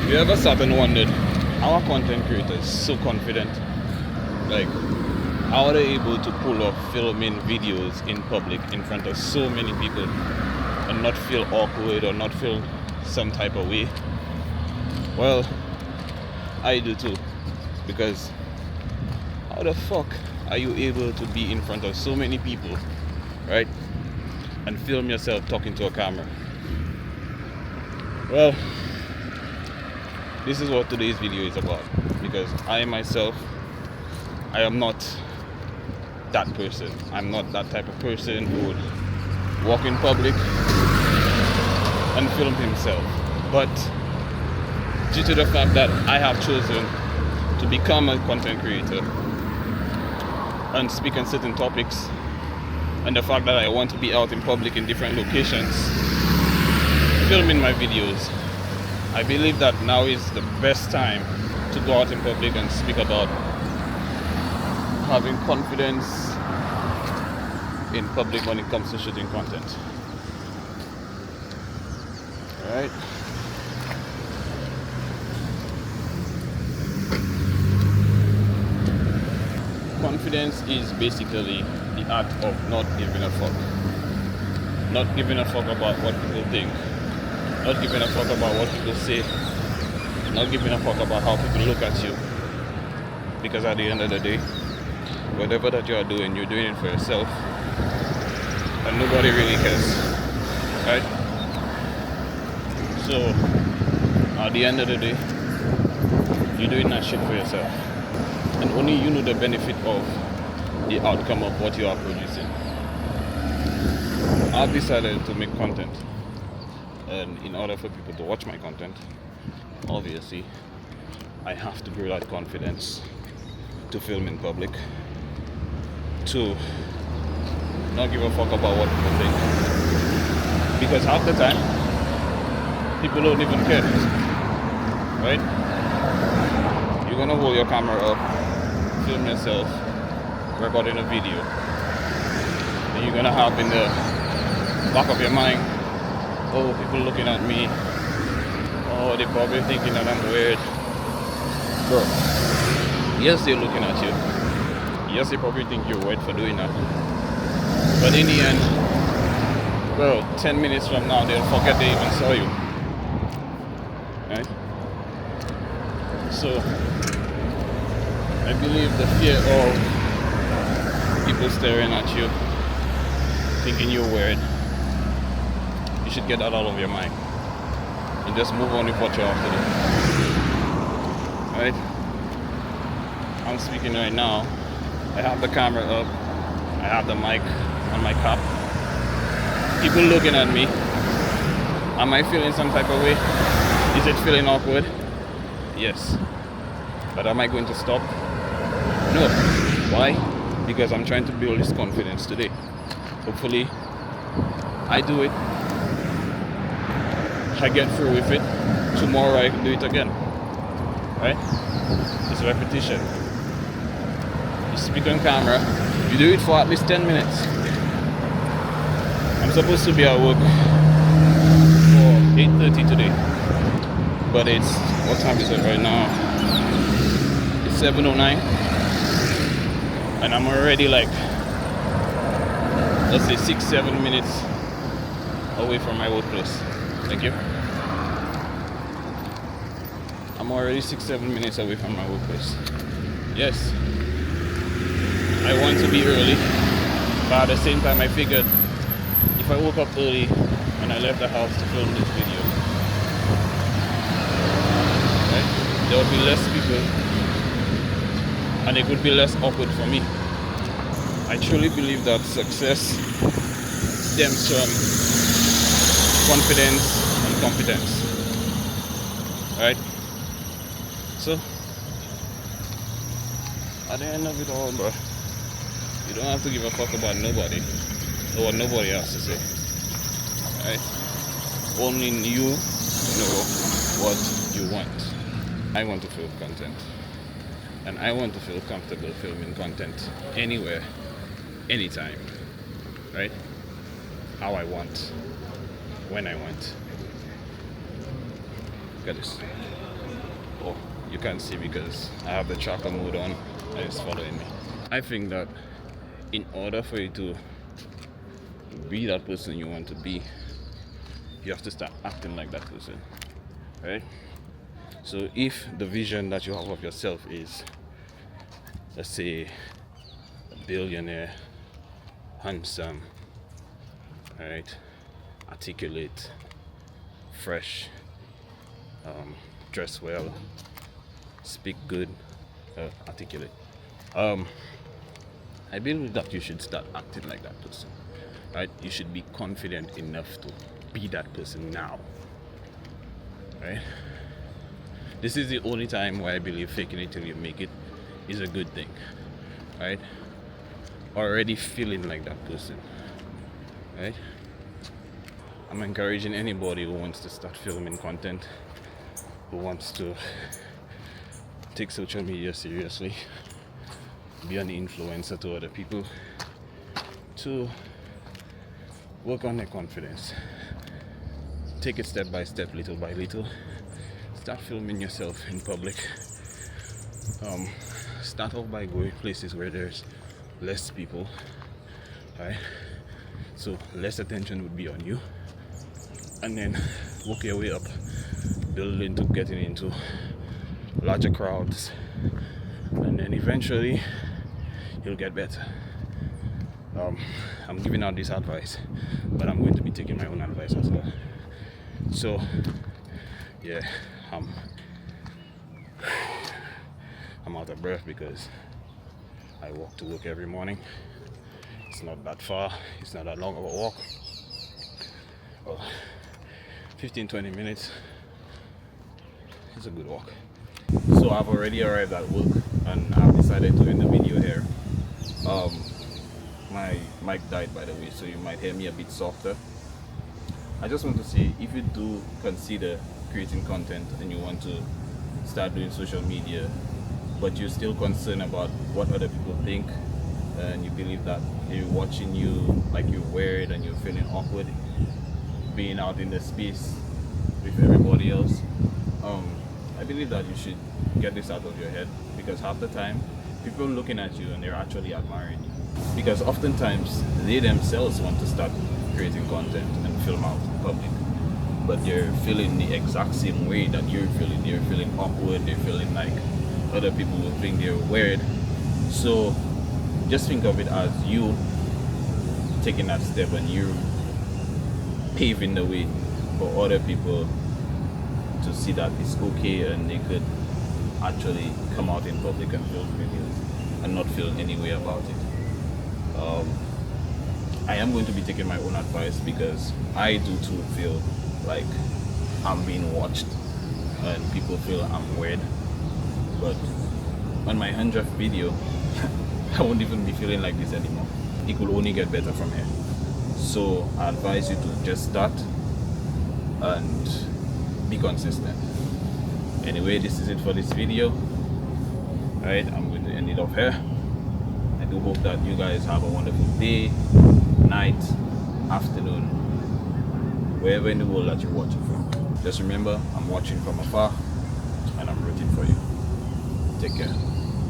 You ever sat and wondered how a content creator is so confident? Like, how are they able to pull off filming videos in public in front of so many people and not feel awkward or not feel some type of way? Well, I do too. Because how the fuck are you able to be in front of so many people, right? And film yourself talking to a camera? Well, this is what today's video is about, because I myself, I am not that person. I'm not that type of person who would walk in public and film himself. But due to the fact that I have chosen to become a content creator and speak on certain topics, and the fact that I want to be out in public in different locations filming my videos, I believe that now is the best time to go out in public and speak about having confidence in public when it comes to shooting content. Alright? Confidence is basically the art of not giving a fuck. Not giving a fuck about what people think. Not giving a fuck about what people say. Not giving a fuck about how people look at you. Because at the end of the day, whatever that you are doing, you're doing it for yourself. And nobody really cares. Right? So, at the end of the day, you're doing that shit for yourself. And only you know the benefit of the outcome of what you are producing. I've decided to make content. And in order for people to watch my content, obviously, I have to grow that confidence to film in public, to not give a fuck about what people think. Because half the time, people don't even care. Right? You're gonna hold your camera up, film yourself, recording a video. And you're gonna have in the back of your mind, oh, people looking at me. Oh, they're probably thinking that I'm weird. Bro, yes, they're looking at you. Yes, they probably think you're weird for doing that. But in the end, bro, 10 minutes from now, they'll forget they even saw you. Right? So, I believe the fear of people staring at you, thinking you're weird, you should get that out of your mind and just move on with what you have to do. Right? I'm speaking right now. I have the camera up. I have the mic on my cap. People looking at me. Am I feeling some type of way? Is it feeling awkward? Yes. But am I going to stop? No. Why? Because I'm trying to build this confidence today. Hopefully, I do it. I get through with it. Tomorrow I can do it again. Right? It's repetition. You speak on camera. You do it for at least 10 minutes. I'm supposed to be at work for 8:30 today. But it's, what time is it right now? It's 7:09. And I'm already like, let's say 6-7 minutes away from my workplace. Thank you. I'm already 6-7 minutes away from my workplace. Yes, I want to be early, but at the same time I figured if I woke up early and I left the house to film this video, right, there would be less people and it would be less awkward for me. I truly believe that success stems from confidence and competence. Right? So, at the end of it all, bro, you don't have to give a fuck about nobody or what nobody has to say. Right? Only you know what you want. I want to film content. And I want to feel comfortable filming content anywhere, anytime. Right? How I want. When I want. Look at this. Oh, you can't see because I have the tracker mode on and it's following me. I think that in order for you to be that person you want to be, you have to start acting like that person, right? So if the vision that you have of yourself is, let's say, a billionaire, handsome, right, articulate, fresh, dress well, speak good, articulate. I believe that you should start acting like that person, right? You should be confident enough to be that person now, right? This is the only time where I believe faking it till you make it is a good thing, right? Already feeling like that person, right? I'm encouraging anybody who wants to start filming content, who wants to take social media seriously, be an influencer to other people, to work on their confidence. Take it step by step, little by little. Start filming yourself in public. Start off by going places where there's less people, right? So less attention would be on you, and then work your way up, building to getting into larger crowds, and then eventually you'll get better. I'm giving out this advice, but I'm going to be taking my own advice as well. So yeah, I'm out of breath because I walk to work every morning. It's not that far, it's not that long of a walk. Well, 15-20 minutes is a good walk. So I've already arrived at work and I've decided to end the video here. My mic died, by the way, so you might hear me a bit softer. I just want to say, if you do consider creating content and you want to start doing social media, but you're still concerned about what other people think, and you believe that they're watching you like you're weird and you're feeling awkward being out in the space with everybody else, I believe that you should get this out of your head, because half the time people are looking at you and they're actually admiring you, because oftentimes they themselves want to start creating content and film out in public, but they're feeling the exact same way that you're feeling. They're feeling awkward, they're feeling like other people will think they're weird. So just think of it as you taking that step and you paving the way for other people to see that it's okay and they could actually come out in public and film videos and not feel any way about it. I am going to be taking my own advice, because I do too feel like I'm being watched and people feel I'm weird. But on my 100th video, I won't even be feeling like this anymore. It will only get better from here. So I advise you to just start and be consistent. Anyway, this is it for this video. Alright, I'm going to end it off here. I do hope that you guys have a wonderful day, night, afternoon, wherever in the world that you're watching from. Just remember, I'm watching from afar and I'm rooting for you. Take care.